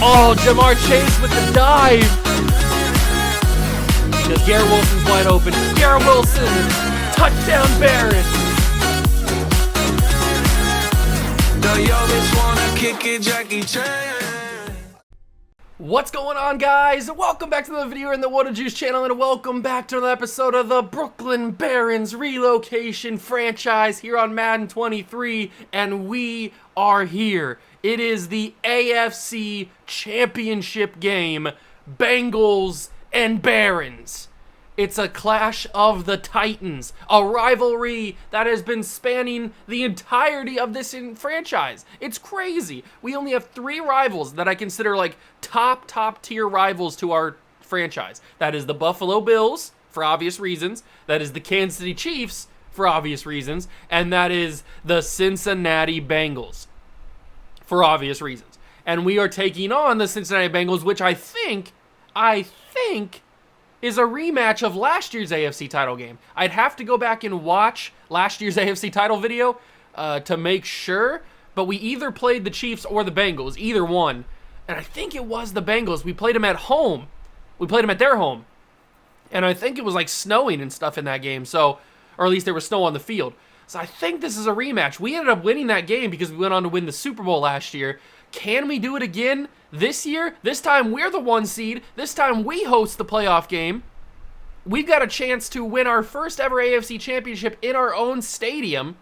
Oh, Jamar Chase with the dive. Because Garrett Wilson's wide open. Garrett Wilson, touchdown Barons. What's going on, guys? Welcome back to another video in the What a Juice channel, and welcome back to another episode of the Brooklyn Barons Relocation franchise here on Madden 23, and we are here. It is the AFC Championship game, Bengals and Barons. It's a clash of the Titans, a rivalry that has been spanning the entirety of this franchise. It's crazy. We only have 3 rivals that I consider like top tier rivals to our franchise. That is the Buffalo Bills, for obvious reasons. That is the Kansas City Chiefs, for obvious reasons. And that is the Cincinnati Bengals, for obvious reasons. And we are taking on the Cincinnati Bengals, which I think is a rematch of last year's AFC title game. I'd have to go back and watch last year's AFC title video to make sure, but we either played the Chiefs or the Bengals, either one. And I think it was the Bengals. We played them at home. We played them at their home. And I think it was like snowing and stuff in that game, so, or at least there was snow on the field. So I think this is a rematch. We ended up winning that game because we went on to win the Super Bowl last year. Can we do it again this year? This time we're the 1 seed. This time we host the playoff game. We've got a chance to win our first ever AFC championship in our own stadium.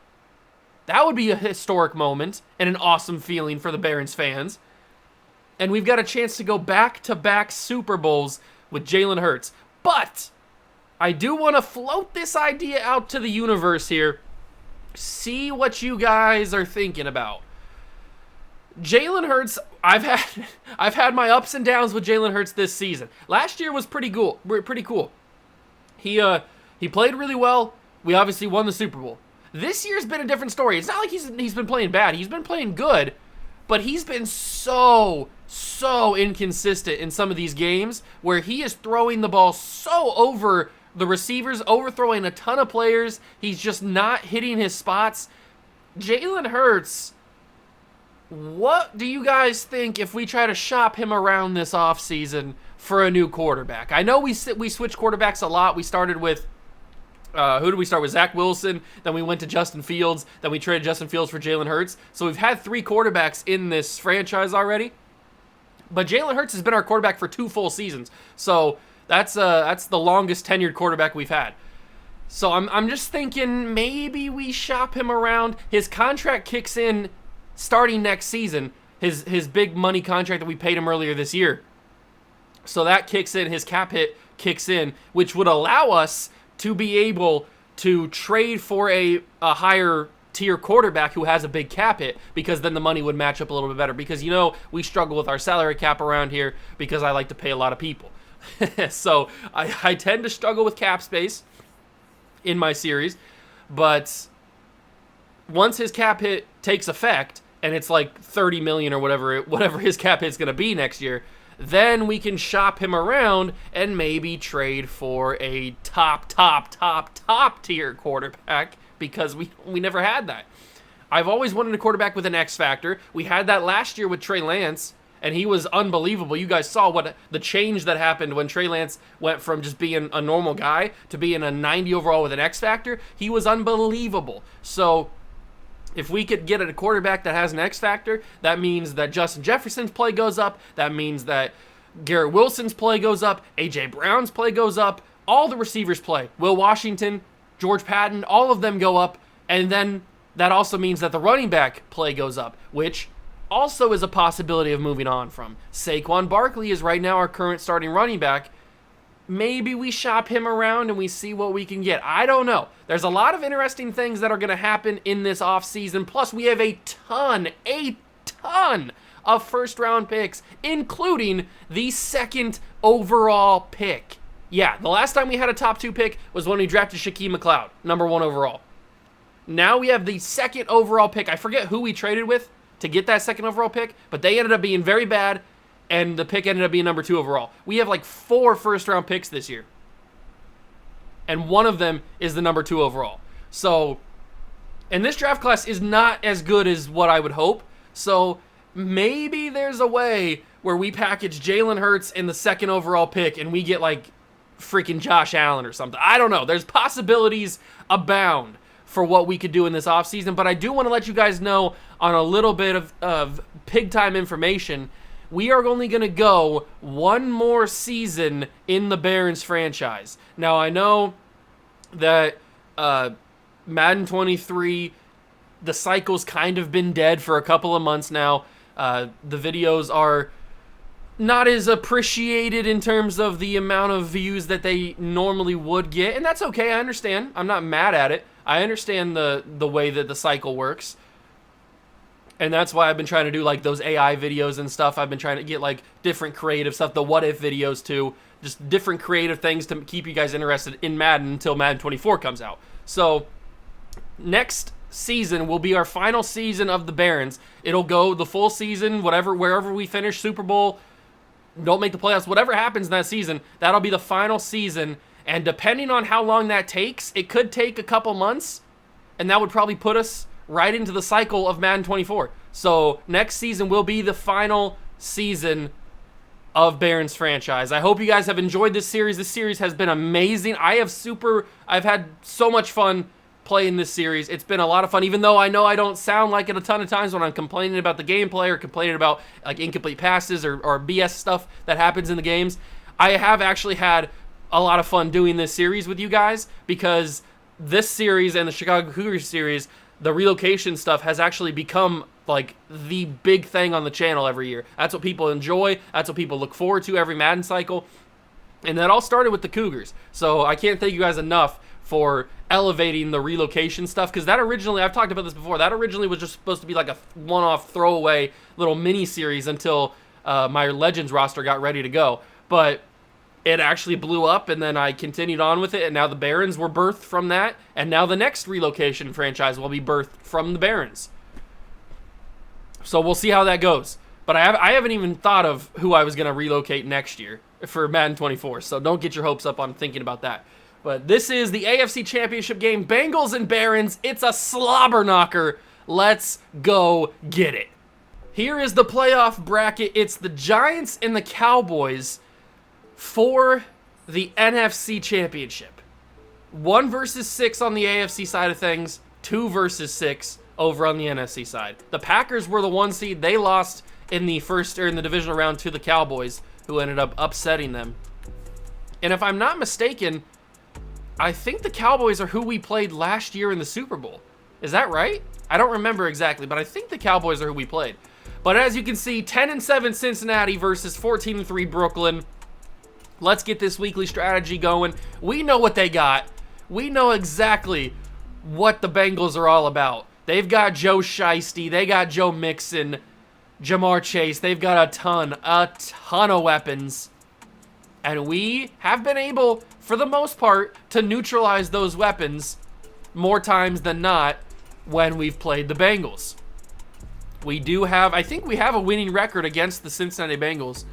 That would be a historic moment and an awesome feeling for the Barons fans. And we've got a chance to go back-to-back Super Bowls with Jalen Hurts. But I do want to float this idea out to the universe here. See what you guys are thinking about. Jalen Hurts, I've had my ups and downs with Jalen Hurts this season. Last year was pretty cool. He played really well. We obviously won the Super Bowl. This year's been a different story. It's not like he's been playing bad. He's been playing good, but he's been so inconsistent in some of these games where he is throwing the ball so over the receivers, overthrowing a ton of players. He's just not hitting his spots. Jalen Hurts, what do you guys think if we try to shop him around this offseason for a new quarterback? I know we switch quarterbacks a lot. We started with, who did we start with? Zach Wilson. Then we went to Justin Fields. Then we traded Justin Fields for Jalen Hurts. So we've had 3 quarterbacks in this franchise already. But Jalen Hurts has been our quarterback for 2 full seasons. So that's the longest tenured quarterback we've had. So I'm just thinking maybe we shop him around. His contract kicks in starting next season, his big money contract that we paid him earlier this year. So that kicks in, his cap hit kicks in, which would allow us to be able to trade for a higher tier quarterback who has a big cap hit, because then the money would match up a little bit better. Because, you know, we struggle with our salary cap around here because I like to pay a lot of people. So I tend to struggle with cap space in my series, but once his cap hit takes effect, and it's like 30 million or whatever his cap hit's going to be next year, then we can shop him around and maybe trade for a top tier quarterback, because we never had that. I've always wanted a quarterback with an X factor. We had that last year with Trey Lance, and he was unbelievable. You guys saw what the change that happened when Trey Lance went from just being a normal guy to being a 90 overall with an X factor. He was unbelievable. So if we could get a quarterback that has an X factor, that means that Justin Jefferson's play goes up. That means that Garrett Wilson's play goes up. A.J. Brown's play goes up. All the receivers play. Will Washington, George Patton, all of them go up. And then that also means that the running back play goes up, which also is a possibility of moving on from. Saquon Barkley is right now our current starting running back. Maybe we shop him around and we see what we can get. I don't know. There's a lot of interesting things that are going to happen in this offseason. Plus, we have a ton of first-round picks, including the 2nd overall pick. Yeah, the last time we had a top 2 pick was when we drafted Shaquem McLeod, number 1 overall. Now we have the 2nd overall pick. I forget who we traded with to get that 2nd overall pick, but they ended up being very bad, and the pick ended up being number 2 overall. We have like 4 first-round picks this year, and one of them is the number 2 overall. So And this draft class is not as good as what I would hope. So maybe there's a way where we package Jalen Hurts in the 2nd overall pick and we get like freaking Josh Allen or something. I don't know. There's possibilities abound for what we could do in this offseason. But I do want to let you guys know on a little bit of pig time information. We are only going to go one more season in the Barons franchise. Now, I know that Madden 23, the cycle's kind of been dead for a couple of months now. The videos are not as appreciated in terms of the amount of views that they normally would get, and that's okay. I understand. I'm not mad at it. I understand the way that the cycle works. And that's why I've been trying to do like those AI videos and stuff. I've been trying to get like different creative stuff, the what if videos too, just different creative things to keep you guys interested in Madden until Madden 24 comes out. So next season will be our final season of the Barons. It'll go the full season, wherever we finish, Super Bowl, don't make the playoffs, whatever happens in that season, that'll be the final season. And depending on how long that takes, it could take a couple months, and that would probably put us right into the cycle of Madden 24. So next season will be the final season of Barons franchise. I hope you guys have enjoyed this series. This series has been amazing. I've had so much fun playing this series. It's been a lot of fun, even though I know I don't sound like it a ton of times when I'm complaining about the gameplay or complaining about like incomplete passes or BS stuff that happens in the games. I have actually had a lot of fun doing this series with you guys, because this series and the Chicago Cougars series, the relocation stuff has actually become like the big thing on the channel every year. That's what people enjoy. That's what people look forward to every Madden cycle. And that all started with the Cougars. So I can't thank you guys enough for elevating the relocation stuff, because that originally, I've talked about this before, that originally was just supposed to be like a one-off throwaway little mini-series until my Legends roster got ready to go. But it actually blew up, and then I continued on with it, and now the Barons were birthed from that, and now the next relocation franchise will be birthed from the Barons. So we'll see how that goes. But I haven't even thought of who I was going to relocate next year for Madden 24, so don't get your hopes up on thinking about that. But this is the AFC Championship game, Bengals and Barons. It's a slobber knocker. Let's go get it. Here is the playoff bracket. It's the Giants and the Cowboys for the NFC Championship. 1 versus 6 on the AFC side of things, 2 versus 6 over on the NFC side. The Packers were the 1 seed. They lost in the divisional round to the Cowboys, who ended up upsetting them. And if I'm not mistaken, I think the Cowboys are who we played last year in the Super Bowl. Is that right? I don't remember exactly, but I think the Cowboys are who we played. But as you can see, 10-7 Cincinnati versus 14-3 Brooklyn. Let's get this weekly strategy going. We know what they got. We know exactly what the Bengals are all about. They've got Joe Shiesty. They got Joe Mixon, Jamar Chase. They've got a ton of weapons. And we have been able, for the most part, to neutralize those weapons more times than not when we've played the Bengals. I think we have a winning record against the Cincinnati Bengals.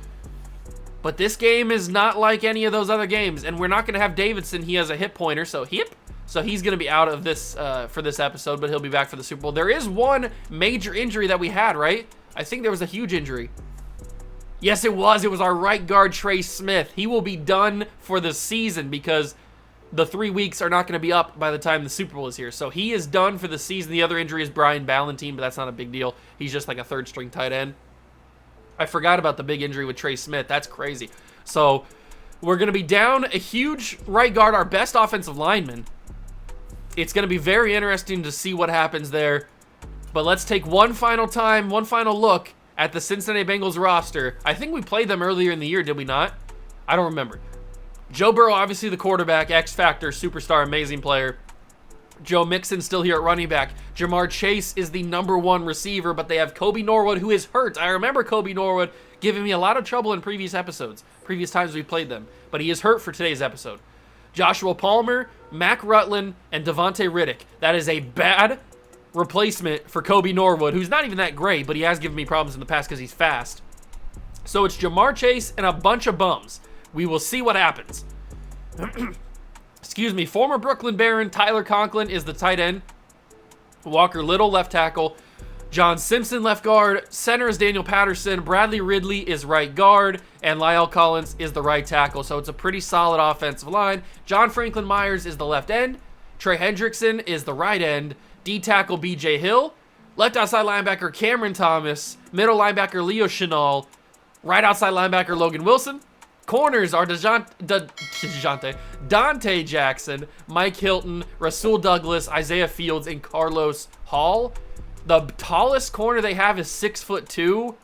But this game is not like any of those other games. And we're not going to have Davidson. He has a hip pointer, so he's going to be out of this for this episode, but he'll be back for the Super Bowl. There is one major injury that we had, right? I think there was a huge injury. Yes, it was. It was our right guard, Trey Smith. He will be done for the season because the 3 weeks are not going to be up by the time the Super Bowl is here. So he is done for the season. The other injury is Brian Ballentine, but that's not a big deal. He's just like a third-string tight end. I forgot about the big injury with Trey Smith. That's crazy. So we're going to be down a huge right guard, our best offensive lineman. It's going to be very interesting to see what happens there. But let's take one final look at the Cincinnati Bengals roster. I think we played them earlier in the year, did we not? I don't remember. Joe Burrow, obviously the quarterback, X-Factor, superstar, amazing player. Joe Mixon still here at running back. Jamar Chase is the #1 receiver, but they have Kobe Norwood, who is hurt. I remember Kobe Norwood giving me a lot of trouble in previous episodes, previous times we played them, but he is hurt for today's episode. Joshua Palmer, Mac Rutland, and Devontae Riddick. That is a bad replacement for Kobe Norwood, who's not even that great, but he has given me problems in the past because he's fast. So it's Jamar Chase and a bunch of bums. We will see what happens. Excuse me. Former Brooklyn Baron Tyler Conklin is the tight end. Walker Little, left tackle. John Simpson, left guard. Center is Daniel Patterson. Bradley Ridley is right guard. And Lyle Collins is the right tackle. So it's a pretty solid offensive line. John Franklin Myers is the left end. Trey Hendrickson is the right end. D tackle BJ Hill. Left outside linebacker Cameron Thomas. Middle linebacker Leo Chenal. Right outside linebacker Logan Wilson. Corners are Dante Jackson, Mike Hilton, Rasul Douglas, Isaiah Fields, and Carlos Hall. The tallest corner they have is 6'2",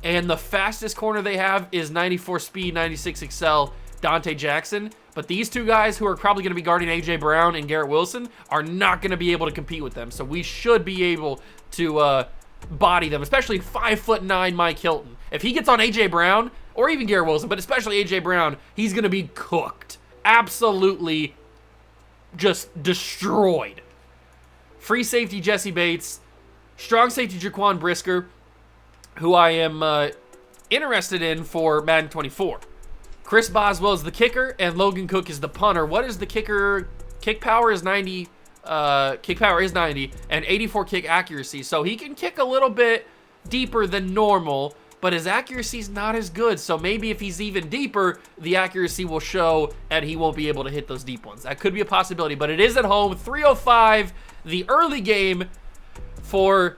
and the fastest corner they have is 94 speed, 96 XL, Dante Jackson. But these two guys who are probably going to be guarding A.J. Brown and Garrett Wilson are not going to be able to compete with them. So we should be able to body them, especially 5'9" Mike Hilton. If he gets on A.J. Brown, or even Garrett Wilson, but especially A.J. Brown, he's going to be cooked. Absolutely just destroyed. Free safety Jesse Bates. Strong safety Jaquan Brisker, who I am interested in for Madden 24. Chris Boswell is the kicker, and Logan Cook is the punter. What is the kicker? Kick power is 90. Kick power is 90, and 84 kick accuracy. So he can kick a little bit deeper than normal, but his accuracy is not as good. So maybe if he's even deeper, the accuracy will show, and he won't be able to hit those deep ones. That could be a possibility, but it is at home. 3:05, the early game for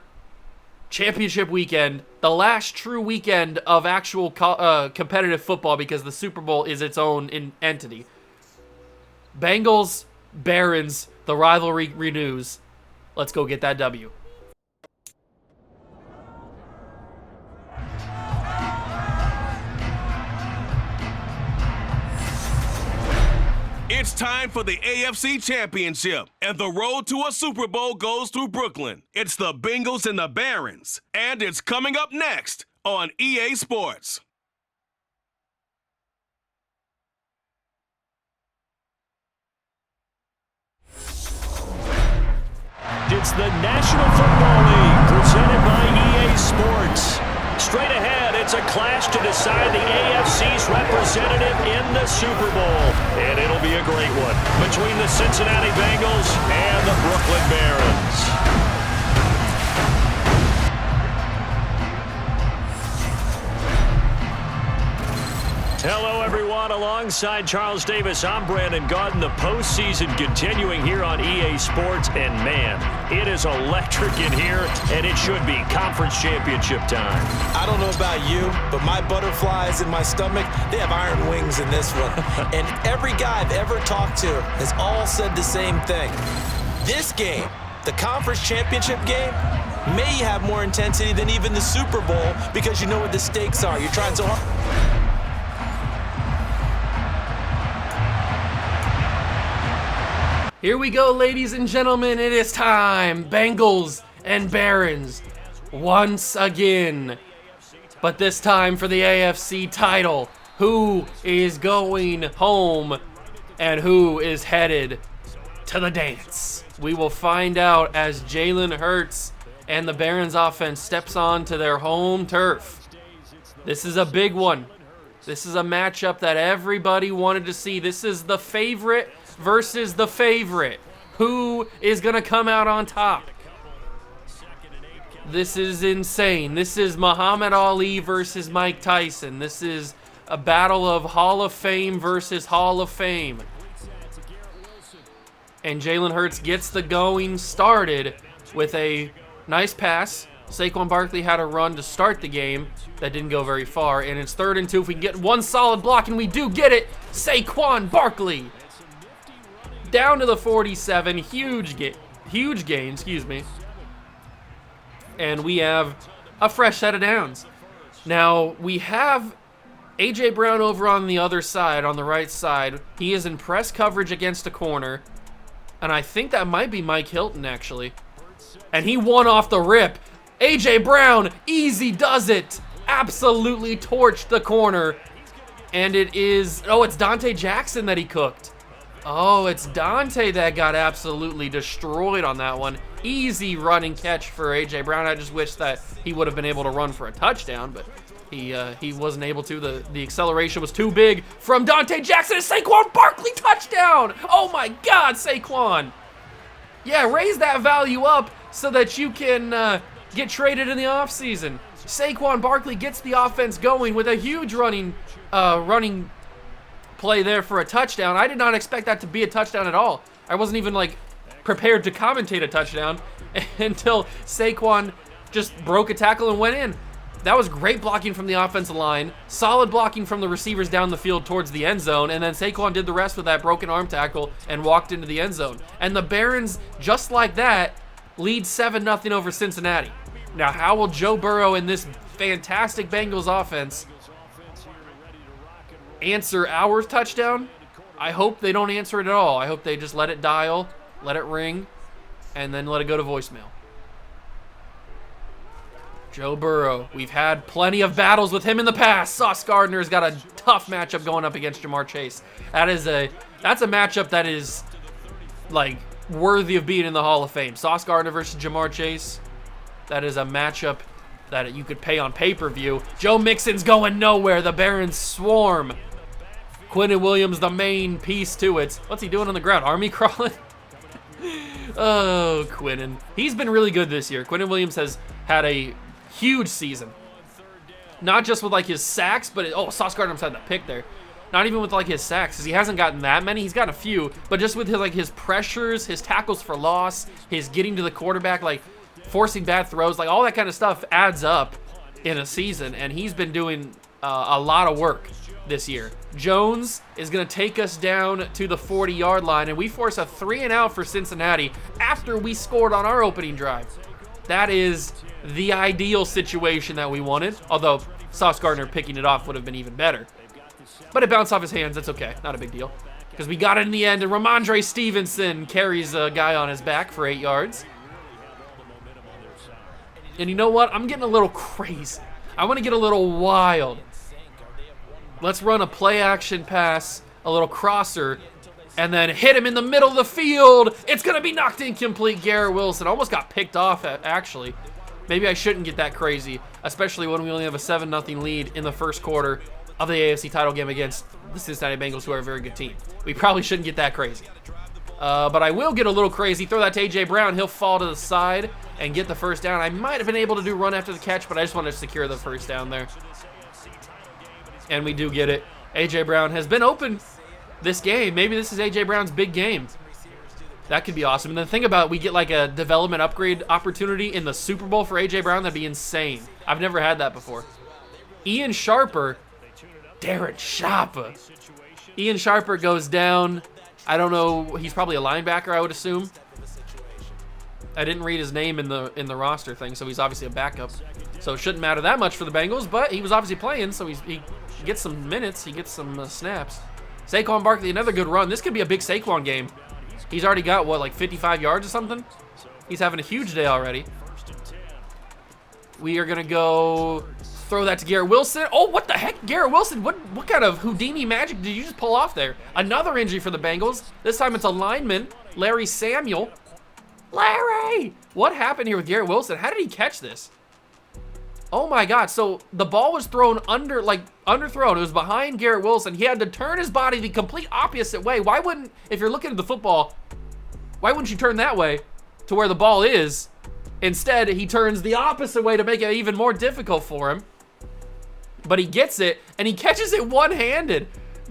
championship weekend, the last true weekend of actual competitive football, because the Super Bowl is its own entity. Bengals, Barons, the rivalry renews. Let's go get that W. It's time for the AFC Championship, and the road to a Super Bowl goes through Brooklyn. It's the Bengals and the Barons, and it's coming up next on EA Sports. It's the National Football League presented by EA Sports. Straight ahead, it's a clash to decide the AFC's representative in the Super Bowl. And it'll be a great one between the Cincinnati Bengals and the Brooklyn Barons. Hello, everyone. Alongside Charles Davis, I'm Brandon Gaudin. The postseason continuing here on EA Sports. And, man, it is electric in here, and it should be conference championship time. I don't know about you, but my butterflies in my stomach, they have iron wings in this one. And every guy I've ever talked to has all said the same thing. This game, the conference championship game, may have more intensity than even the Super Bowl because you know what the stakes are. You're trying so hard. Here we go, ladies and gentlemen. It is time. Bengals and Barons once again. But this time for the AFC title. Who is going home and who is headed to the dance? We will find out as Jalen Hurts and the Barons offense steps on to their home turf. This is a big one. This is a matchup that everybody wanted to see. This is the favorite versus the favorite. Who is going to come out on top? This is insane. This is Muhammad Ali versus Mike Tyson. This is a battle of Hall of Fame versus Hall of Fame. And Jalen Hurts gets the going started with a nice pass. Saquon Barkley had a run to start the game that didn't go very far. And it's 3rd and 2. If we can get one solid block, and we do get it, Saquon Barkley down to the 47. Huge gain, excuse me. And we have a fresh set of downs. Now, we have A.J. Brown over on the other side, on the right side. He is in press coverage against a corner. And I think that might be Mike Hilton, actually. And he won off the rip. A.J. Brown, easy does it. Absolutely torched the corner. And it is, it's Dante Jackson that he cooked. Oh, it's Dante that got absolutely destroyed on that one. Easy running catch for A.J. Brown. I just wish that he would have been able to run for a touchdown, but he wasn't able to. The acceleration was too big from Dante Jackson. Saquon Barkley touchdown! Oh my God, Saquon! Yeah, raise that value up so that you can get traded in the offseason. Saquon Barkley gets the offense going with a huge running play there for a touchdown. I did not expect that to be a touchdown at all. I wasn't even like prepared to commentate a touchdown until Saquon just broke a tackle and went in. That was great blocking from the offensive line, solid blocking from the receivers down the field towards the end zone, and then Saquon did the rest with that broken arm tackle and walked into the end zone. And the Barons, just like that, lead 7-0 over Cincinnati. Now, how will Joe Burrow and this fantastic Bengals offense answer our touchdown? I hope they don't answer it at all. I hope they just let it dial, let it ring, and then let it go to voicemail. Joe Burrow, we've had plenty of battles with him in the past. Sauce Gardner's got a tough matchup going up against Jamar Chase. That's a matchup that is like worthy of being in the Hall of Fame. Sauce Gardner versus Jamar Chase. That is a matchup that you could pay on pay-per-view. Joe Mixon's going nowhere. The Barons swarm. Quinnen Williams, the main piece to it. What's he doing on the ground? Army crawling? Oh, Quinnen. He's been really good this year. Quinnen Williams has had a huge season. Not just with like his sacks, but Sauce Gardner had that pick there. Not even with like his sacks, because he hasn't gotten that many. He's got a few, but just with his pressures, his tackles for loss, his getting to the quarterback, like forcing bad throws, like all that kind of stuff adds up in a season, and he's been doing a lot of work this year. Jones is going to take us down to the 40-yard line, and we force a 3-and-out for Cincinnati after we scored on our opening drive. That is the ideal situation that we wanted, although Sauce Gardner picking it off would have been even better. But it bounced off his hands. That's okay. Not a big deal. Because we got it in the end, and Ramondre Stevenson carries a guy on his back for 8 yards. And you know what? I'm getting a little crazy. I want to get a little wild. Let's run a play-action pass, a little crosser, and then hit him in the middle of the field. It's going to be knocked incomplete. Garrett Wilson almost got picked off, actually. Maybe I shouldn't get that crazy, especially when we only have a 7-0 lead in the first quarter of the AFC title game against the Cincinnati Bengals, who are a very good team. We probably shouldn't get that crazy. But I will get a little crazy. Throw that to A.J. Brown. He'll fall to the side and get the first down. I might have been able to do run after the catch, but I just wanted to secure the first down there. And we do get it. A.J. Brown has been open this game. Maybe this is A.J. Brown's big game. That could be awesome. And then think about it, we get like a development upgrade opportunity in the Super Bowl for A.J. Brown. That'd be insane. I've never had that before. Ian Sharper. Darren Sharper. Ian Sharper goes down. I don't know. He's probably a linebacker, I would assume. I didn't read his name in the roster thing, so he's obviously a backup. So it shouldn't matter that much for the Bengals, but he was obviously playing, so he gets some minutes. He gets some snaps. Saquon Barkley, another good run. This could be a big Saquon game. He's already got, what, like 55 yards or something? He's having a huge day already. We are going to go throw that to Garrett Wilson. Oh, what the heck? Garrett Wilson, what kind of Houdini magic did you just pull off there? Another injury for the Bengals. This time it's a lineman, Larry Samuel. Larry! What happened here with Garrett Wilson? How did he catch this? Oh my God, so the ball was thrown underthrown. It was behind Garrett Wilson. He had to turn his body the complete opposite way. Why wouldn't, if you're looking at the football, why wouldn't you turn that way to where the ball is? Instead, he turns the opposite way to make it even more difficult for him. But he gets it, and he catches it one-handed.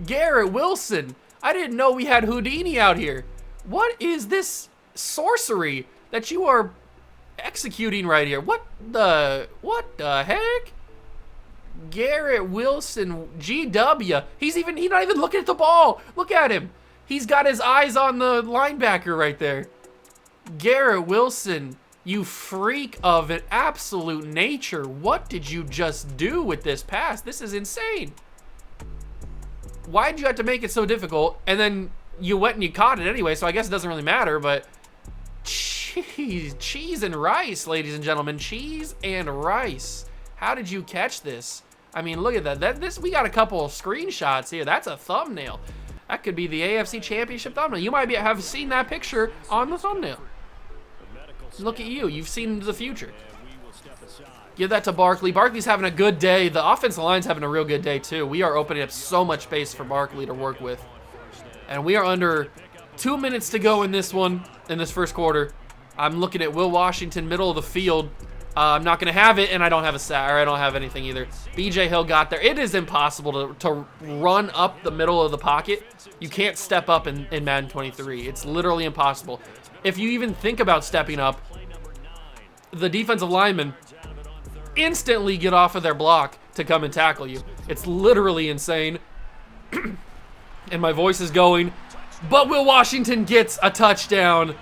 Garrett Wilson, I didn't know we had Houdini out here. What is this sorcery that you are executing right here? What the heck? Garrett Wilson, GW. He's not even looking at the ball. Look at him. He's got his eyes on the linebacker right there. Garrett Wilson, you freak of an absolute nature. What did you just do with this pass? This is insane. Why'd you have to make it so difficult? And then you went and you caught it anyway, so I guess it doesn't really matter, but cheese and rice, ladies and gentlemen. Cheese and rice. How did you catch this? I mean, look at that. We got a couple of screenshots here. That's a thumbnail. That could be the AFC Championship thumbnail. You might have seen that picture on the thumbnail. Look at you. You've seen the future. Give that to Barkley. Barkley's having a good day. The offensive line's having a real good day, too. We are opening up so much space for Barkley to work with. And we are under 2 minutes to go in this one. in this first quarter. I'm looking at Will Washington, middle of the field. I'm not going to have it, and I don't have a sack, or I don't have anything either. BJ Hill got there. It is impossible to run up the middle of the pocket. You can't step up in Madden 23. It's literally impossible. If you even think about stepping up, the defensive linemen instantly get off of their block to come and tackle you. It's literally insane. And my voice is going, but Will Washington gets a touchdown.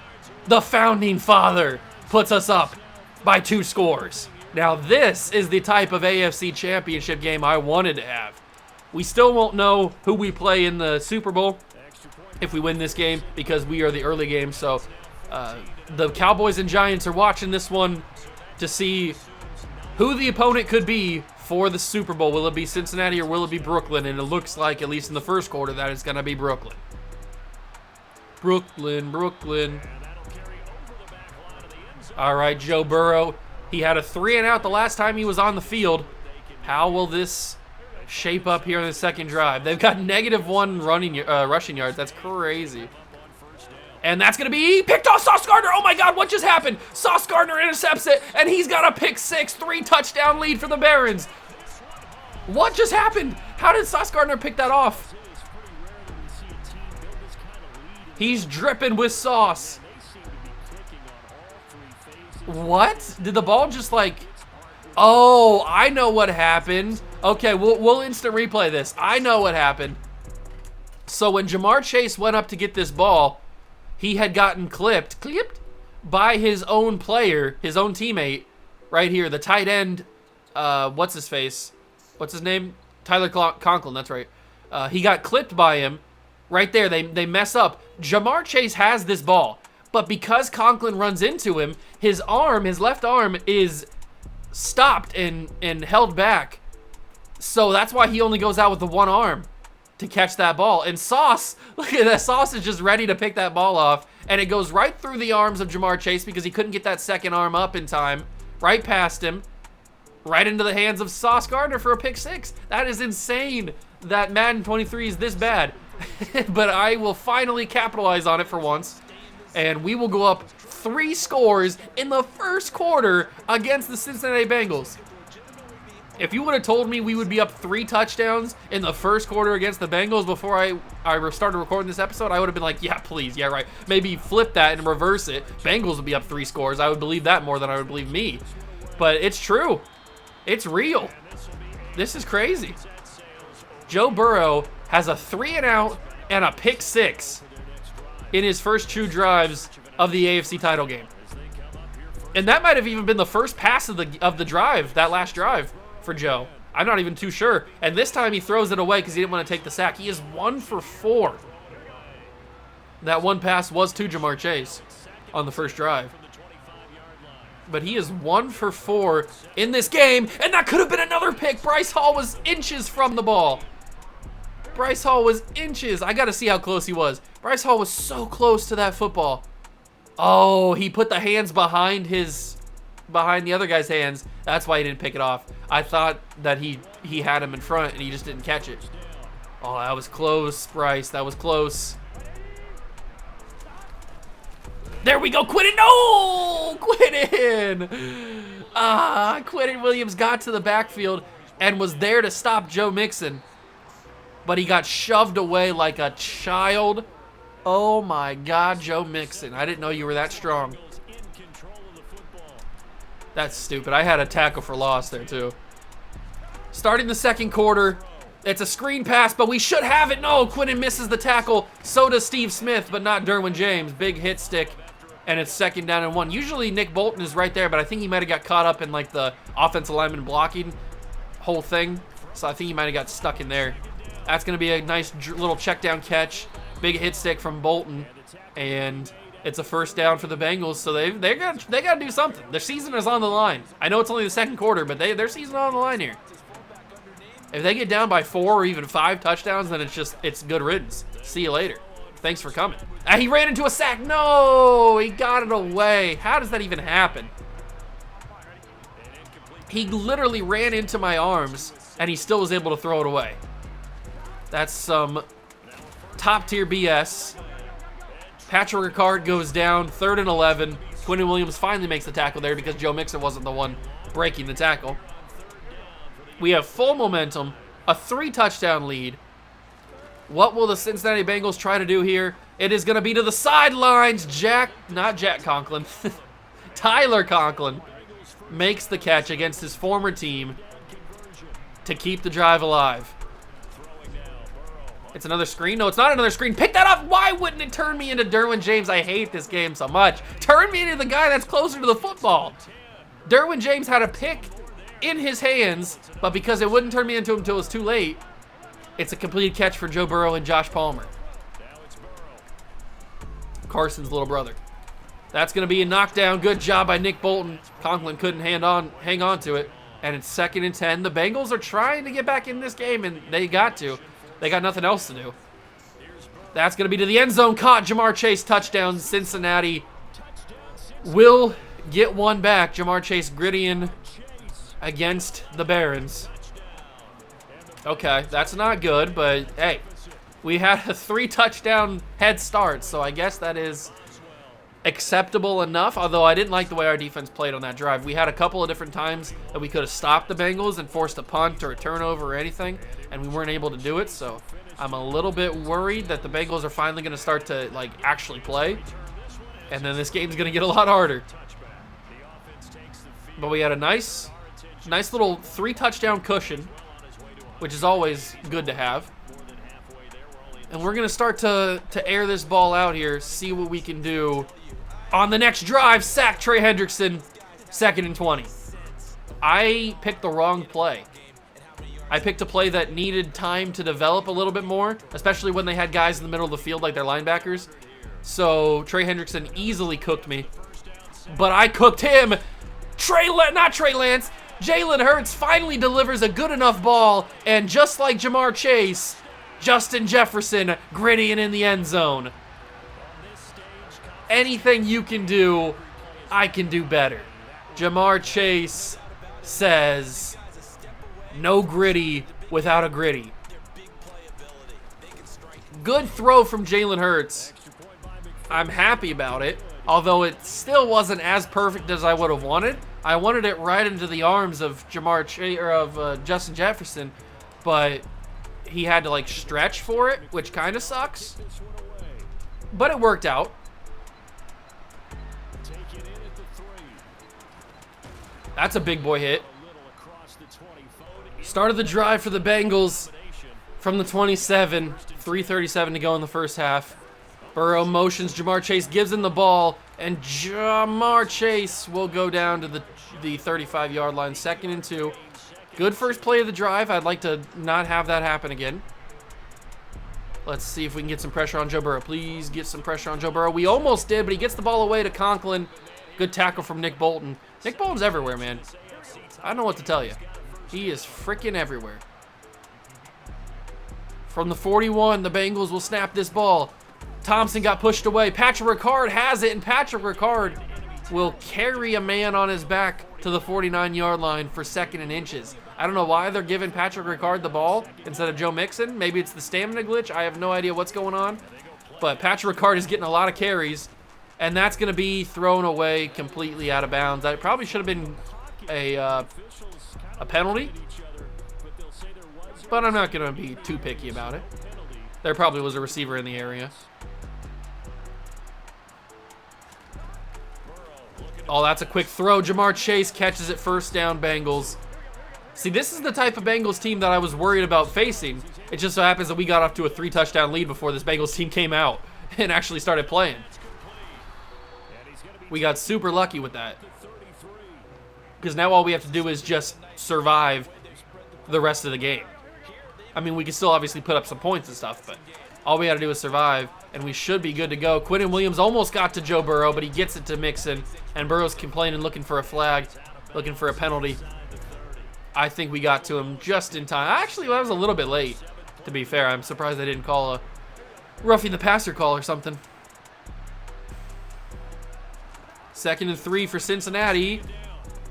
The founding father puts us up by 2 scores. Now this is the type of AFC championship game I wanted to have. We still won't know who we play in the Super Bowl if we win this game because we are the early game. So the Cowboys and Giants are watching this one to see who the opponent could be for the Super Bowl. Will it be Cincinnati or will it be Brooklyn? And it looks like, at least in the first quarter, that it's going to be Brooklyn. Brooklyn. All right, Joe Burrow. He had a 3-and-out the last time he was on the field. How will this shape up here in the second drive? They've got -1 rushing yards. That's crazy. And that's going to be picked off. Sauce Gardner. Oh, my God. What just happened? Sauce Gardner intercepts it, and he's got a pick 6, 3-touchdown lead for the Barons. What just happened? How did Sauce Gardner pick that off? He's dripping with sauce. What? Did the ball just like... Oh, I know what happened. Okay, we'll instant replay this. I know what happened. So when Jamar Chase went up to get this ball, he had gotten clipped by his own player, his own teammate, right here, the tight end, what's his face? What's his name? Tyler Conklin, that's right. He got clipped by him right there. They mess up. Jamar Chase has this ball, but because Conklin runs into him, his left arm is stopped and held back. So that's why he only goes out with the one arm to catch that ball. And Sauce, look at that, Sauce is just ready to pick that ball off, and it goes right through the arms of Jamar Chase because he couldn't get that second arm up in time, right past him, right into the hands of Sauce Gardner for a pick 6. That is insane that Madden 23 is this bad. But I will finally capitalize on it for once, and we will go up 3 scores in the first quarter against the Cincinnati Bengals. If you would have told me we would be up 3 touchdowns in the first quarter against the Bengals before I started recording this episode, I would have been like, yeah, please, yeah, right. Maybe flip that and reverse it. Bengals would be up 3 scores. I would believe that more than I would believe me. But it's true. It's real. This is crazy. Joe Burrow has a 3-and-out and a pick 6 in his first 2 drives of the AFC title game. And that might have even been the first pass of the drive, that last drive for Joe. I'm not even too sure. And this time he throws it away because he didn't want to take the sack. He is 1 for 4. That one pass was to Jamar Chase on the first drive. But he is 1 for 4 in this game, and that could have been another pick. Bryce Hall was inches from the ball. Bryce Hall was inches. I got to see how close he was. Bryce Hall was so close to that football. Oh, he put the hands behind the other guy's hands. That's why he didn't pick it off. I thought that he had him in front, and he just didn't catch it. Oh, that was close, Bryce. That was close. There we go, Quinton. No! Quinton! Quinton Williams got to the backfield and was there to stop Joe Mixon. But he got shoved away like a child. Oh my God, Joe Mixon. I didn't know you were that strong. That's stupid. I had a tackle for loss there too. Starting the second quarter. It's a screen pass, but we should have it. No, Quinton misses the tackle. So does Steve Smith, but not Derwin James. Big hit stick. And it's 2nd down and 1. Usually Nick Bolton is right there, but I think he might have got caught up in like the offensive lineman blocking whole thing. So I think he might have got stuck in there. That's going to be a nice little check down catch. Big hit stick from Bolton. And it's a 1st down for the Bengals. So they got to do something. Their season is on the line. I know it's only the second quarter, but their season is on the line here. If they get down by 4 or even 5 touchdowns, then it's good riddance. See you later. Thanks for coming. He ran into a sack. No, he got it away. How does that even happen? He literally ran into my arms, and he still was able to throw it away. That's some top-tier BS. Patrick Ricard goes down, 3rd and 11. Quinnen Williams finally makes the tackle there because Joe Mixon wasn't the one breaking the tackle. We have full momentum, a 3-touchdown lead. What will the Cincinnati Bengals try to do here? It is going to be to the sidelines. Not Jack Conklin. Tyler Conklin makes the catch against his former team to keep the drive alive. It's another screen. No, it's not another screen. Pick that up. Why wouldn't it turn me into Derwin James? I hate this game so much. Turn me into the guy that's closer to the football. Derwin James had a pick in his hands, but because it wouldn't turn me into him until it was too late, it's a completed catch for Joe Burrow and Josh Palmer. Carson's little brother. That's going to be a knockdown. Good job by Nick Bolton. Conklin couldn't hang on to it. And it's 2nd and 10. The Bengals are trying to get back in this game, and they got to. They got nothing else to do. That's going to be to the end zone. Caught. Jamar Chase touchdown. Cincinnati will get one back. Jamar Chase grittying against the Barons. Okay, that's not good, but hey, we had a 3-touchdown head start, so I guess that is acceptable enough, although I didn't like the way our defense played on that drive. We had a couple of different times that we could have stopped the Bengals and forced a punt or a turnover or anything, and we weren't able to do it, so I'm a little bit worried that the Bengals are finally going to start to actually play, and then this game's going to get a lot harder. But we had a nice little 3-touchdown cushion, which is always good to have. And we're going to start to air this ball out here, see what we can do. On the next drive, sack Trey Hendrickson, 2nd and 20. I picked the wrong play. I picked a play that needed time to develop a little bit more, especially when they had guys in the middle of the field like their linebackers. So Trey Hendrickson easily cooked me. But I cooked him. Not Trey Lance. Jalen Hurts finally delivers a good enough ball, and just like Jamar Chase, Justin Jefferson grittying in the end zone. Anything you can do, I can do better. Jamar Chase says, no gritty without a gritty. Good throw from Jalen Hurts. I'm happy about it, although it still wasn't as perfect as I would have wanted. I wanted it right into the arms of Justin Jefferson, but he had to stretch for it, which kind of sucks. But it worked out. That's a big boy hit. Started the drive for the Bengals from the 27. 3:37 to go in the first half. Burrow motions. Jamar Chase gives him the ball, and Jamar Chase will go down to the 35-yard line. 2nd and 2. Good first play of the drive. I'd like to not have that happen again. Let's see if we can get some pressure on Joe Burrow. Please get some pressure on Joe Burrow. We almost did, but he gets the ball away to Conklin. Good tackle from Nick Bolton. Nick Bolton's everywhere, man. I don't know what to tell you. He is freaking everywhere. From the 41, the Bengals will snap this ball. Thompson got pushed away. Patrick Ricard has it, and Patrick Ricard will carry a man on his back to the 49-yard line for 2nd and inches. I don't know why they're giving Patrick Ricard the ball instead of Joe Mixon. Maybe it's the stamina glitch. I have no idea what's going on. But Patrick Ricard is getting a lot of carries, and that's going to be thrown away completely out of bounds. That probably should have been a penalty, but I'm not going to be too picky about it. There probably was a receiver in the area. Oh, that's a quick throw. Jamar Chase catches it, 1st down, Bengals. See, this is the type of Bengals team that I was worried about facing. It just so happens that we got off to a 3-touchdown lead before this Bengals team came out and actually started playing. We got super lucky with that. Because now all we have to do is just survive the rest of the game. I mean, we can still obviously put up some points and stuff, but all we got to do is survive, and we should be good to go. Quinnen Williams almost got to Joe Burrow, but he gets it to Mixon, and Burrow's complaining, looking for a flag, looking for a penalty. I think we got to him just in time. Actually, that was a little bit late, to be fair. I'm surprised they didn't call a roughing the passer call or something. 2nd and 3 for Cincinnati,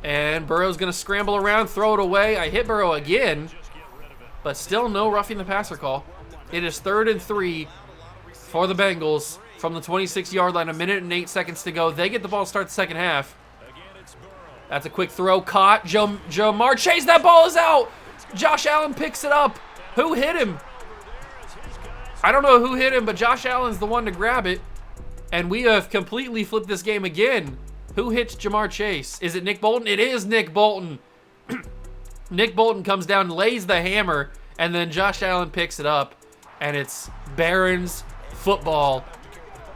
and Burrow's going to scramble around, throw it away. I hit Burrow again, but still no roughing the passer call. It is 3rd and 3 for the Bengals. from the 26-yard line. 1:08 to go. They get the ball to start the second half. That's a quick throw. Caught. Jamar Chase. That ball is out. Josh Allen picks it up. Who hit him? I don't know who hit him, but Josh Allen's the one to grab it. And we have completely flipped this game again. Who hits Jamar Chase? Is it Nick Bolton? It is Nick Bolton. Nick Bolton comes down, lays the hammer, and then Josh Allen picks it up. And it's Barons football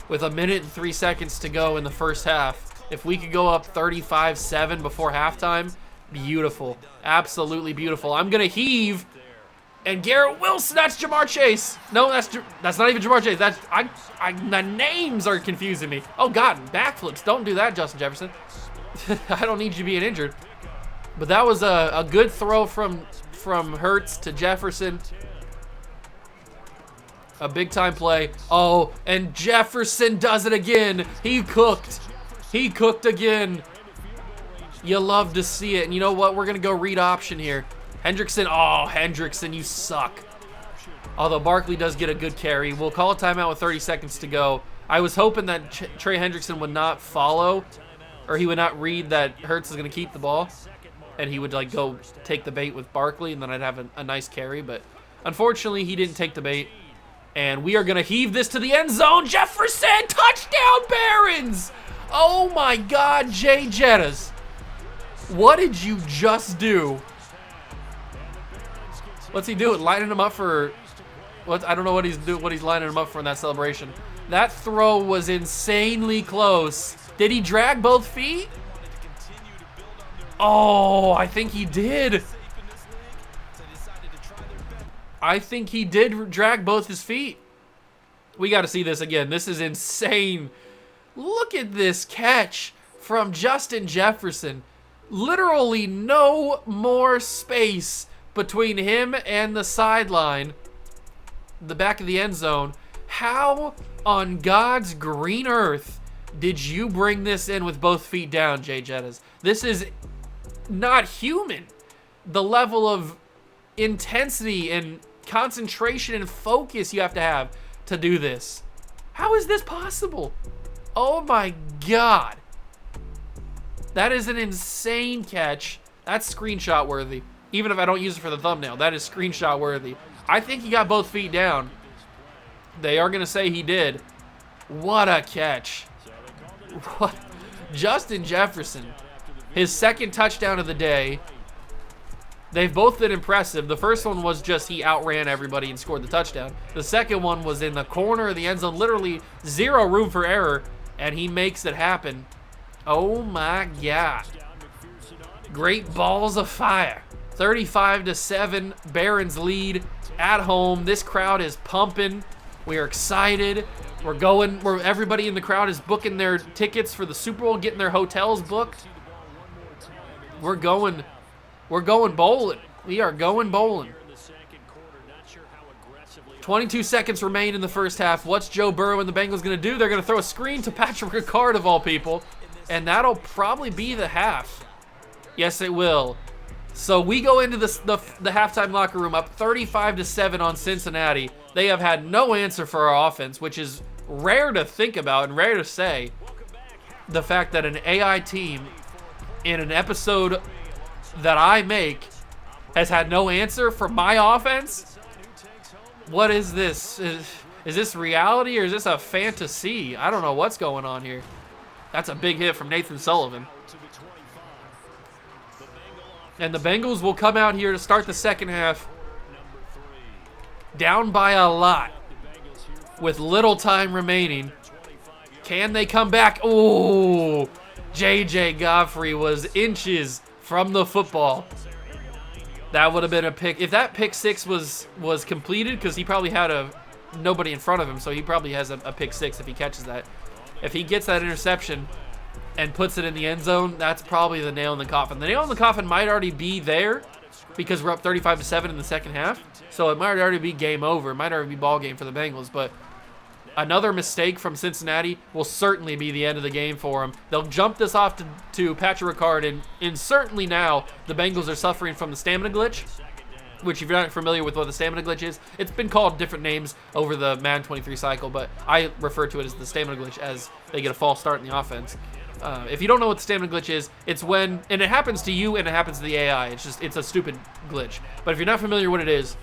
with 1:03 to go in the first half. If we could go up 35-7 before halftime, beautiful. Absolutely beautiful. I'm going to heave. And Garrett Wilson, that's Jamar Chase. No, that's not even Jamar Chase. The names are confusing me. Oh, God, backflips. Don't do that, Justin Jefferson. I don't need you being injured. But that was a good throw from Hurts to Jefferson. A big-time play. Oh, and Jefferson does it again. He cooked. He cooked again. You love to see it. And you know what? We're going to go read option here. Hendrickson, oh, Hendrickson, you suck. Although Barkley does get a good carry. We'll call a timeout with 30 seconds to go. I was hoping that Trey Hendrickson would not follow, or he would not read that Hurts is going to keep the ball, and he would like go take the bait with Barkley, and then I'd have a nice carry. But unfortunately, he didn't take the bait, and we are going to heave this to the end zone. Jefferson, touchdown, Barons! Oh my God, Jay Jettas. What did you just do? What's he doing? Lining him up for what? I don't know what he's doing. What he's lining him up for in that celebration. That throw was insanely close. Did he drag both feet? Oh, I think he did. I think he did drag both his feet. We got to see this again. This is insane. Look at this catch from Justin Jefferson. Literally no more space between him and the sideline, the back of the end zone. How on God's green earth did you bring this in with both feet down, Jay Jettas? This is not human. The level of intensity and concentration and focus you have to do this. How is this possible? Oh my God. That is an insane catch. That's screenshot worthy. Even if I don't use it for the thumbnail, that is screenshot worthy. I think he got both feet down. They are going to say he did. What a catch. What? Justin Jefferson, his second touchdown of the day. They've both been impressive. The first one was just he outran everybody and scored the touchdown. The second one was in the corner of the end zone, literally zero room for error, and he makes it happen. Oh my God. Great balls of fire. 35-7, Barons lead at home. This crowd is pumping. We are excited. Everybody in the crowd is booking their tickets for the Super Bowl, getting their hotels booked. We're going bowling. We are going bowling. 22 seconds remain in the first half. What's Joe Burrow and the Bengals going to do? They're going to throw a screen to Patrick Ricard, of all people, and that'll probably be the half. Yes, it will. So we go into the halftime locker room up 35-7 on Cincinnati. They have had no answer for our offense, which is rare to think about and rare to say. The fact that an AI team in an episode that I make has had no answer for my offense. What is this? Is this reality or is this a fantasy? I don't know what's going on here. That's a big hit from Nathan Sullivan. And the Bengals will come out here to start the second half down by a lot with little time remaining. Can they come back? Oh, J.J. Godfrey was inches from the football. That would have been a pick. If that pick six was completed, because he probably had nobody in front of him, so he probably has a pick six if he catches that. If he gets that interception and puts it in the end zone, that's probably the nail in the coffin. The nail in the coffin might already be there because we're up 35-7 in the second half. So it might already be game over. It might already be ball game for the Bengals. But another mistake from Cincinnati will certainly be the end of the game for them. They'll jump this off to Patrick Ricard. And certainly now the Bengals are suffering from the stamina glitch. which if you're not familiar with what the stamina glitch is, it's been called different names over the Madden 23 cycle, but I refer to it as the stamina glitch as they get a false start in the offense. If you don't know what the stamina glitch is, it's when, and it happens to you and it happens to the AI, it's a stupid glitch. But if you're not familiar what it is,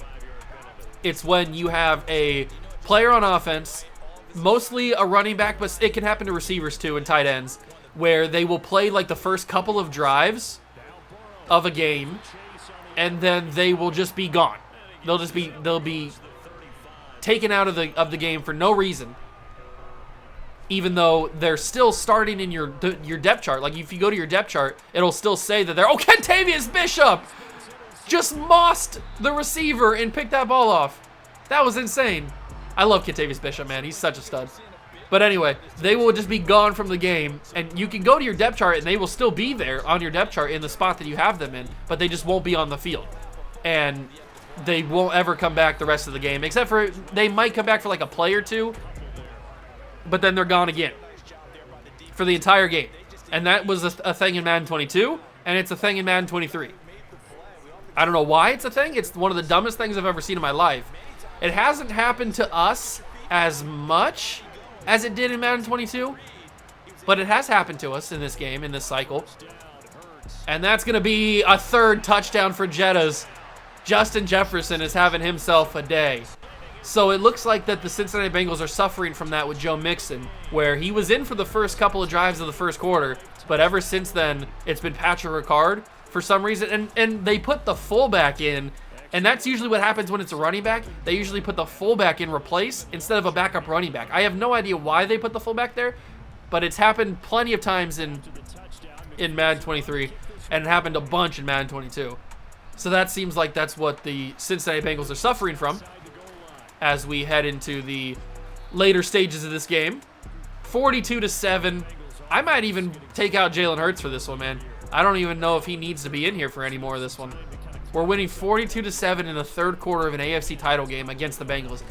it's when you have a player on offense, mostly a running back, but it can happen to receivers too and tight ends, where they will play like the first couple of drives of a game, and then they will just be gone. They'll be taken out of the game for no reason, even though they're still starting in your depth chart. Like if you go to your depth chart, it'll still say that they're, oh, Kentavious Bishop just mossed the receiver and picked that ball off. That was insane. I love Kentavious Bishop, man. He's such a stud. But anyway, they will just be gone from the game, and you can go to your depth chart, and they will still be there on your depth chart in the spot that you have them in, but they just won't be on the field. And they won't ever come back the rest of the game, except for they might come back for like a play or two, but then they're gone again for the entire game. And that was a thing in Madden 22, and it's a thing in Madden 23. I don't know why it's a thing. It's one of the dumbest things I've ever seen in my life. It hasn't happened to us as much as it did in Madden 22, but it has happened to us in this game, in this cycle. And that's going to be a third touchdown for Jetta's. Justin Jefferson is having himself a day. So it looks like that the Cincinnati Bengals are suffering from that with Joe Mixon, where he was in for the first couple of drives of the first quarter, but ever since then, it's been Patrick Ricard for some reason. And they put the fullback in, and that's usually what happens when it's a running back. They usually put the fullback in replace instead of a backup running back. I have no idea why they put the fullback there, but it's happened plenty of times in Madden 23, and it happened a bunch in Madden 22. So that seems like that's what the Cincinnati Bengals are suffering from as we head into the later stages of this game. 42-7. I might even take out Jalen Hurts for this one, man. I don't even know if he needs to be in here for any more of this one. We're winning 42-7 in the third quarter of an AFC title game against the Bengals.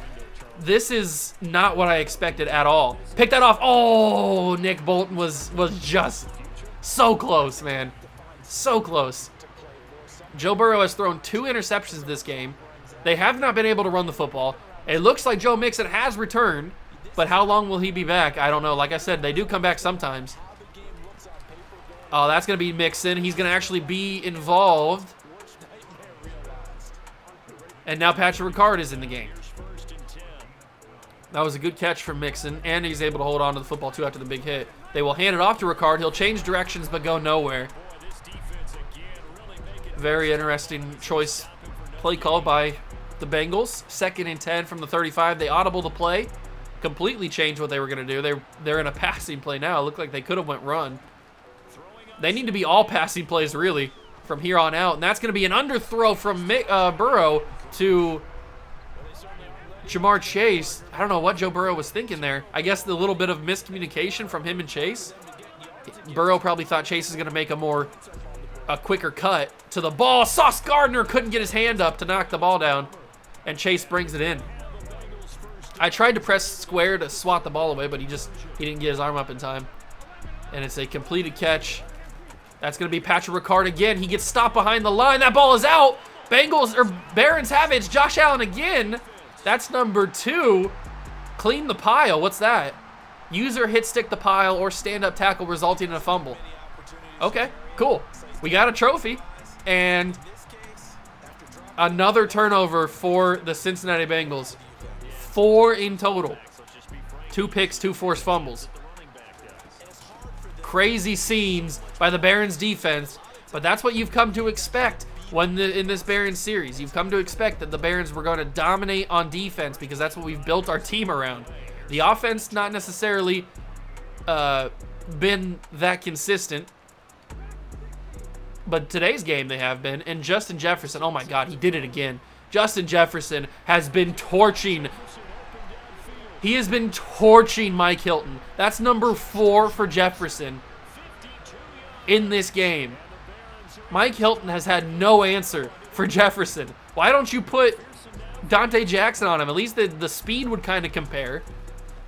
This is not what I expected at all. Pick that off. Oh, Nick Bolton was just so close, man. So close. Joe Burrow has thrown 2 interceptions this game. They have not been able to run the football. It looks like Joe Mixon has returned, but how long will he be back? I don't know. Like I said, they do come back sometimes. Oh, that's going to be Mixon. He's going to actually be involved. And now Patrick Ricard is in the game. That was a good catch from Mixon, and he's able to hold on to the football, too, after the big hit. They will hand it off to Ricard. He'll change directions but go nowhere. Very interesting choice play call by the Bengals. 2nd and 10 from the 35. They audible the play. Completely changed what they were going to do. They're in a passing play now. It looked like they could have went run. They need to be all passing plays, really, from here on out. And that's going to be an underthrow from Burrow to Jamar Chase. I don't know what Joe Burrow was thinking there. I guess the little bit of miscommunication from him and Chase. Burrow probably thought Chase was going to make a quicker cut to the ball. Sauce Gardner couldn't get his hand up to knock the ball down, and Chase brings it in. I tried to press square to swat the ball away, but he didn't get his arm up in time. And it's a completed catch. That's going to be Patrick Ricard again. He gets stopped behind the line. That ball is out. Barons have it. It's Josh Allen again. That's number 2. Clean the pile. What's that? User hit stick the pile or stand up tackle resulting in a fumble. Okay, cool. We got a trophy, and another turnover for the Cincinnati Bengals. 4 in total. 2 picks, 2 forced fumbles. Crazy scenes by the Barons defense, but that's what you've come to expect in this Barons series. You've come to expect that the Barons were going to dominate on defense because that's what we've built our team around. The offense not necessarily been that consistent, but today's game they have been. And Justin Jefferson, oh my God, he did it again. Justin Jefferson has been torching. He has been torching Mike Hilton. That's number 4 for Jefferson in this game. Mike Hilton has had no answer for Jefferson. Why don't you put Dante Jackson on him? At least the speed would kind of compare.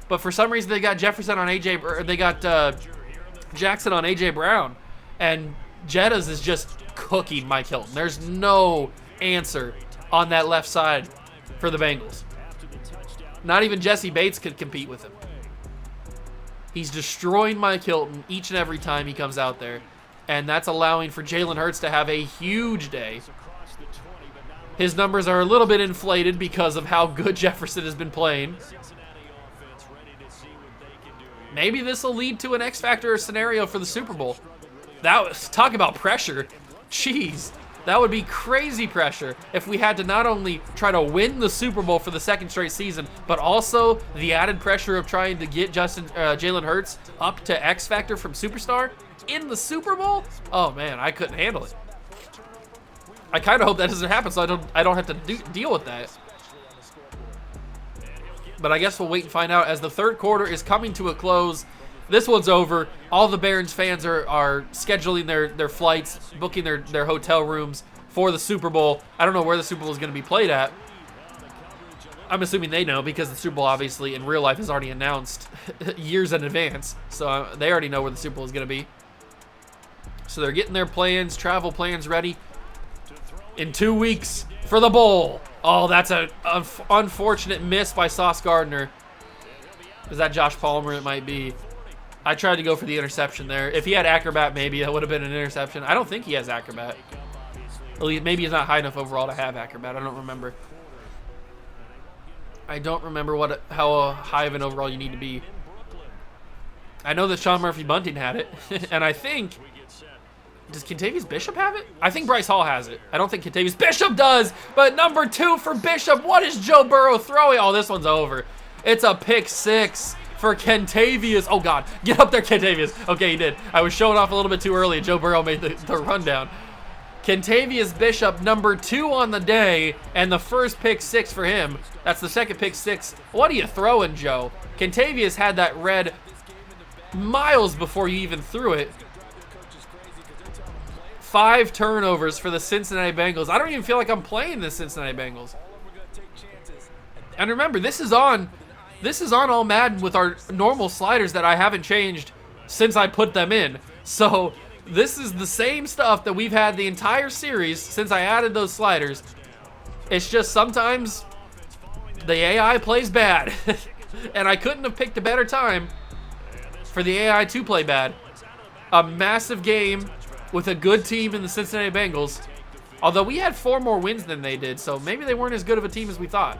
But for some reason they got Jackson on AJ Brown, and Jetta's is just cooking Mike Hilton. There's no answer on that left side for the Bengals. Not even Jesse Bates could compete with him. He's destroying Mike Hilton each and every time he comes out there. And that's allowing for Jalen Hurts to have a huge day. His numbers are a little bit inflated because of how good Jefferson has been playing. Maybe this will lead to an X Factor scenario for the Super Bowl. Talk about pressure. Jeez, that would be crazy pressure if we had to not only try to win the Super Bowl for the second straight season, but also the added pressure of trying to get Jalen Hurts up to X Factor from Superstar in the Super Bowl. Oh man, I couldn't handle it. I kind of hope that doesn't happen, so I don't have to deal with that. But I guess we'll wait and find out as the third quarter is coming to a close. This one's over. All the Barons fans are scheduling their flights, booking their hotel rooms for the Super Bowl. I don't know where the Super Bowl is going to be played at. I'm assuming they know because the Super Bowl obviously in real life is already announced years in advance. So they already know where the Super Bowl is going to be. So they're getting their plans, travel plans ready. In 2 weeks for the bowl. Oh, that's an unfortunate miss by Sauce Gardner. Is that Josh Palmer? It might be. I tried to go for the interception there. If he had Acrobat, maybe that would have been an interception. I don't think he has Acrobat. At least maybe he's not high enough overall to have Acrobat. I don't remember. I don't remember how high of an overall you need to be. I know that Sean Murphy Bunting had it, and I think... Does Kentavious Bishop have it? I think Bryce Hall has it. I don't think Kentavious Bishop does, but number 2 for Bishop. What is Joe Burrow throwing? Oh, this one's over. It's a pick 6 for Kentavious. Oh, God. Get up there, Kentavious. Okay, he did. I was showing off a little bit too early. Joe Burrow made the rundown. Kentavious Bishop, number 2 on the day, and the first pick 6 for him. That's the second pick 6. What are you throwing, Joe? Kentavious had that read miles before you even threw it. 5 turnovers for the Cincinnati Bengals. I don't even feel like I'm playing the Cincinnati Bengals. And remember, this is on all Madden with our normal sliders that I haven't changed since I put them in. So this is the same stuff that we've had the entire series since I added those sliders. It's just sometimes the AI plays bad. And I couldn't have picked a better time for the AI to play bad. A massive game with a good team in the Cincinnati Bengals. Although we had 4 more wins than they did, so maybe they weren't as good of a team as we thought.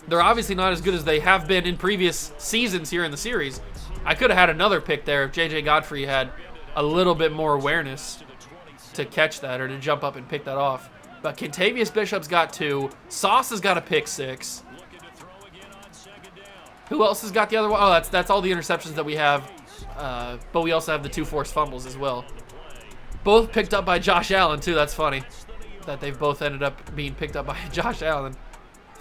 They're obviously not as good as they have been in previous seasons here in the series. I could have had another pick there if J.J. Godfrey had a little bit more awareness to catch that or to jump up and pick that off. But Kentavious Bishop's got 2. Sauce has got a pick 6. Who else has got the other one? Oh, that's all the interceptions that we have. But we also have the 2 forced fumbles as well. Both picked up by Josh Allen, too. That's funny that they've both ended up being picked up by Josh Allen.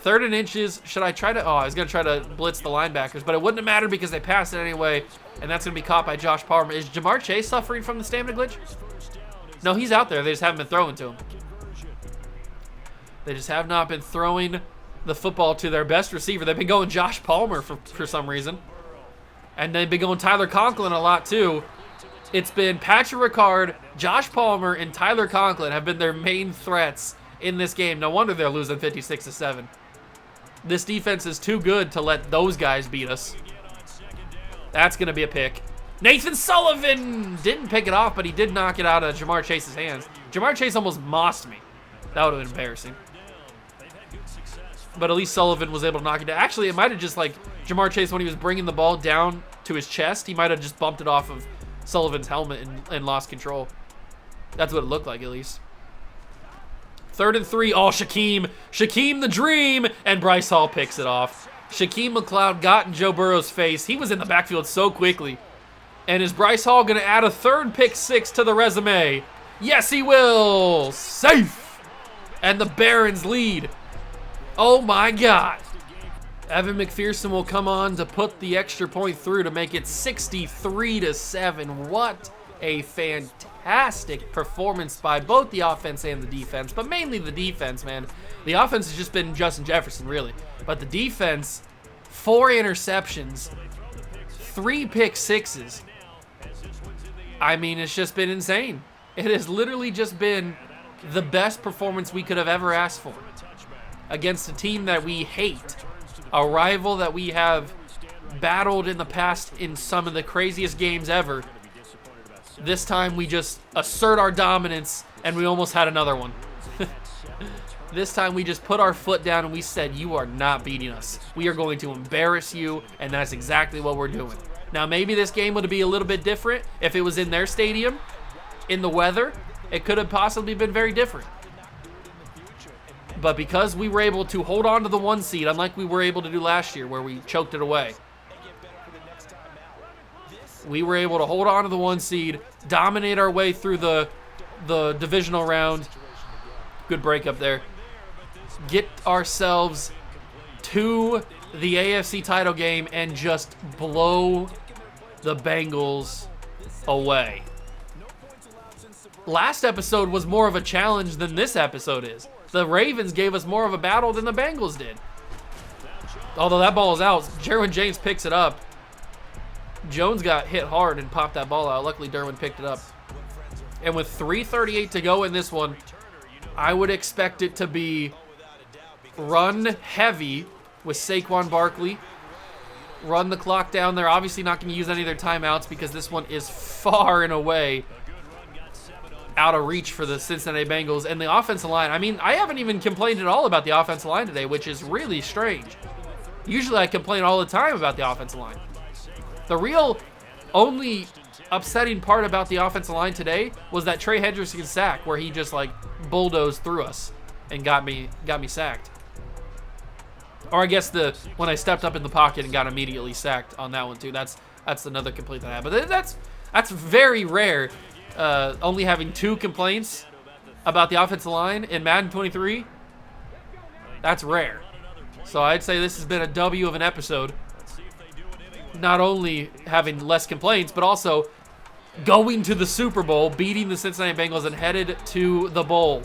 3rd and inches. Should I try to... Oh, I was going to try to blitz the linebackers, but it wouldn't have mattered because they passed it anyway, and that's going to be caught by Josh Palmer. Is Jamar Chase suffering from the stamina glitch? No, he's out there. They just haven't been throwing to him. They just have not been throwing the football to their best receiver. They've been going Josh Palmer for some reason. And they've been going Tyler Conklin a lot, too. It's been Patrick Ricard, Josh Palmer, and Tyler Conklin have been their main threats in this game. No wonder they're losing 56-7. This defense is too good to let those guys beat us. That's going to be a pick. Nathan Sullivan didn't pick it off, but he did knock it out of Jamar Chase's hands. Jamar Chase almost mossed me. That would have been embarrassing. But at least Sullivan was able to knock it down. Actually, it might have just like Jamar Chase when he was bringing the ball down to his chest, he might have just bumped it off of Sullivan's helmet and lost control. That's what it looked like, at least. 3rd and 3. Oh, Shaquem the Dream. And Bryce Hall picks it off. Shaquem McLeod got in Joe Burrow's face. He was in the backfield so quickly. And is Bryce Hall going to add a 3rd pick 6 to the resume? Yes, he will. Safe. And the Barons lead. Oh, my God. Evan McPherson will come on to put the extra point through to make it 63-7. What a fantastic performance by both the offense and the defense, but mainly the defense, man. The offense has just been Justin Jefferson, really. But the defense, 4 interceptions, 3 pick 6s. I mean, it's just been insane. It has literally just been the best performance we could have ever asked for against a team that we hate, a rival that we have battled in the past in some of the craziest games ever. This time we just assert our dominance, and we almost had another one. This time we just put our foot down and we said, you are not beating us. We are going to embarrass you, and that's exactly what we're doing. Now, maybe this game would be a little bit different if it was in their stadium, in the weather. It could have possibly been very different. But because we were able to hold on to the 1 seed, unlike we were able to do last year where we choked it away, we were able to hold on to the 1 seed, dominate our way through the divisional round. Good break up there. Get ourselves to the AFC title game and just blow the Bengals away. Last episode was more of a challenge than this episode is. The Ravens gave us more of a battle than the Bengals did. Although that ball is out, Derwin James picks it up. Jones got hit hard and popped that ball out. Luckily, Derwin picked it up. And with 3:38 to go in this one, I would expect it to be run heavy with Saquon Barkley. Run the clock down. They're obviously not going to use any of their timeouts because this one is far and away out of reach for the Cincinnati Bengals. And the offensive line, I mean, I haven't even complained at all about the offensive line today, which is really strange. Usually I complain all the time about the offensive line. The real only upsetting part about the offensive line today was that Trey Hendrickson sack where he just like bulldozed through us and got me sacked. Or I guess when I stepped up in the pocket and got immediately sacked on that one too. That's another complaint that I have. But that's very rare. Only having 2 complaints about the offensive line in Madden 23. That's rare. So I'd say this has been a W of an episode. Not only having less complaints, but also going to the Super Bowl, beating the Cincinnati Bengals, and headed to the bowl,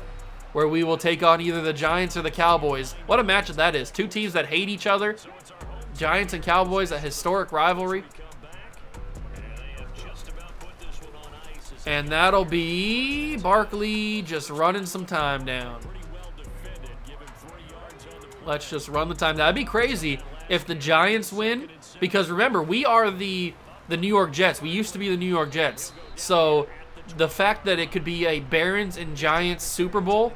where we will take on either the Giants or the Cowboys. What a matchup that is. 2 teams that hate each other. Giants and Cowboys, a historic rivalry. And that'll be Barkley just running some time down. Let's just run the time down. That'd be crazy if the Giants win, because remember, we are the New York Jets. We used to be the New York Jets. So the fact that it could be a Barons and Giants Super Bowl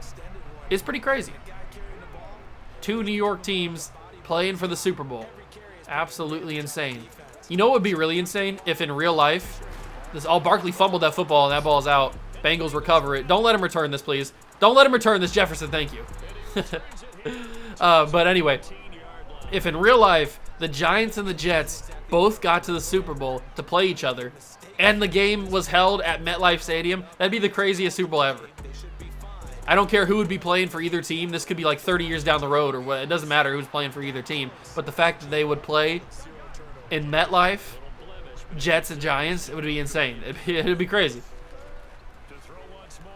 is pretty crazy. 2 New York teams playing for the Super Bowl. Absolutely insane. You know what would be really insane? If in real life, Barkley fumbled that football and that ball's out. Bengals recover it. Don't let him return this, please. Don't let him return this, Jefferson. Thank you. But anyway, if in real life the Giants and the Jets both got to the Super Bowl to play each other, and the game was held at MetLife Stadium, that'd be the craziest Super Bowl ever. I don't care who would be playing for either team. This could be like 30 years down the road, or what. It doesn't matter who's playing for either team. But the fact that they would play in MetLife, Jets and Giants, it would be insane. It'd be crazy.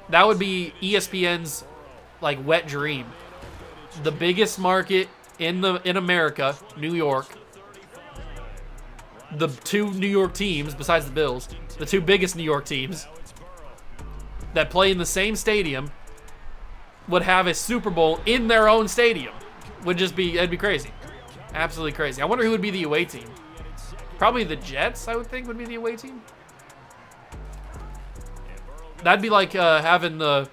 That would be ESPN's like wet dream. The biggest market in America, New York. The 2 New York teams, besides the Bills, the 2 biggest New York teams that play in the same stadium would have a Super Bowl in their own stadium. It'd be crazy. Absolutely crazy. I wonder who would be the away team. Probably the Jets, I would think, would be the away team. That'd be like having the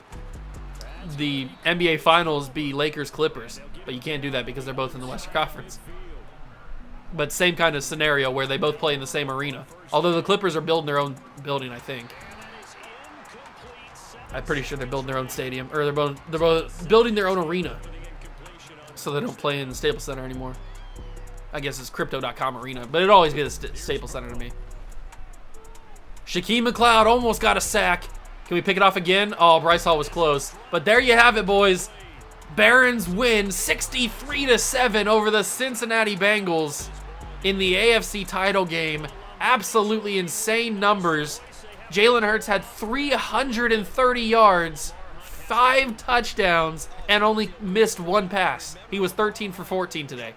NBA Finals be Lakers-Clippers. But you can't do that because they're both in the Western Conference. But same kind of scenario where they both play in the same arena. Although the Clippers are building their own building, I think. I'm pretty sure they're building their own stadium. Or they're both building their own arena. So they don't play in the Staples Center anymore. I guess it's Crypto.com arena. But it'd always be the Staples Center to me. Shaquem McLeod almost got a sack. Can we pick it off again? Oh, Bryce Hall was close. But there you have it, boys. Barons win 63-7 over the Cincinnati Bengals in the AFC title game. Absolutely insane numbers. Jalen Hurts had 330 yards, 5 touchdowns, and only missed 1 pass. He was 13 for 14 today.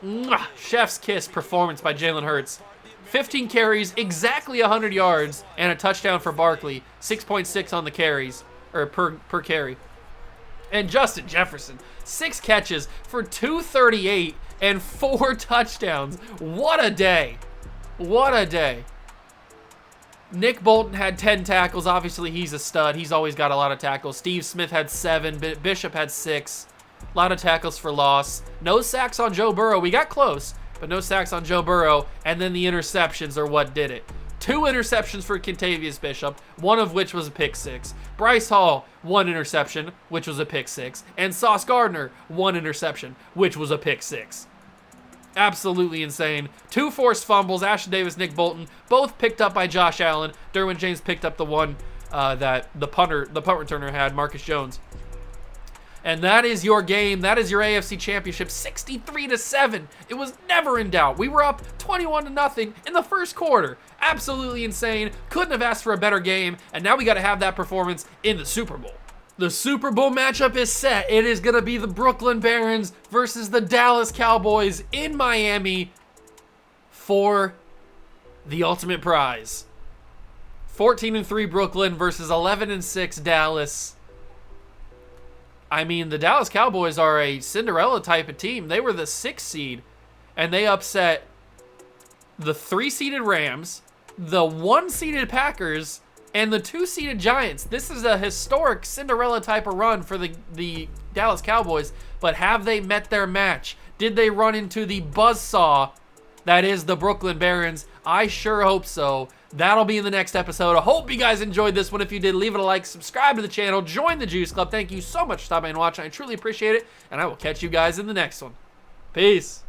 Mwah! Chef's kiss performance by Jalen Hurts. 15 carries, exactly 100 yards, and a touchdown for Barkley. 6.6 on the carries. or per carry. And Justin Jefferson, 6 catches for 238 and 4 touchdowns. What a day. What a day. Nick Bolton had 10 tackles. Obviously, he's a stud. He's always got a lot of tackles. Steve Smith had 7. Bishop had 6. A lot of tackles for loss. No sacks on Joe Burrow. We got close, but no sacks on Joe Burrow. And then the interceptions are what did it. 2 interceptions for Kentavious Bishop, one of which was a pick 6. Bryce Hall, 1 interception, which was a pick 6. And Sauce Gardner, 1 interception, which was a pick 6. Absolutely insane. 2 forced fumbles, Ashton Davis, Nick Bolton, both picked up by Josh Allen. Derwin James picked up the one that the punt returner had, Marcus Jones. And that is your game. That is your AFC Championship, 63-7. It was never in doubt. We were up 21-0 in the first quarter. Absolutely insane. Couldn't have asked for a better game. And now we got to have that performance in the Super Bowl. The Super Bowl matchup is set. It is going to be the Brooklyn Barons versus the Dallas Cowboys in Miami for the ultimate prize. 14-3 Brooklyn versus 11-6 Dallas. I mean, the Dallas Cowboys are a Cinderella type of team. They were the 6th seed, and they upset the 3-seeded Rams, the 1-seeded Packers, and the 2-seeded Giants. This is a historic Cinderella type of run for the Dallas Cowboys, but have they met their match? Did they run into the buzzsaw that is the Brooklyn Barons? I sure hope so. That'll be in the next episode. I hope you guys enjoyed this one. If you did, leave it a like, subscribe to the channel, join the Juice Club. Thank you so much for stopping and watching. I truly appreciate it, and I will catch you guys in the next one. Peace.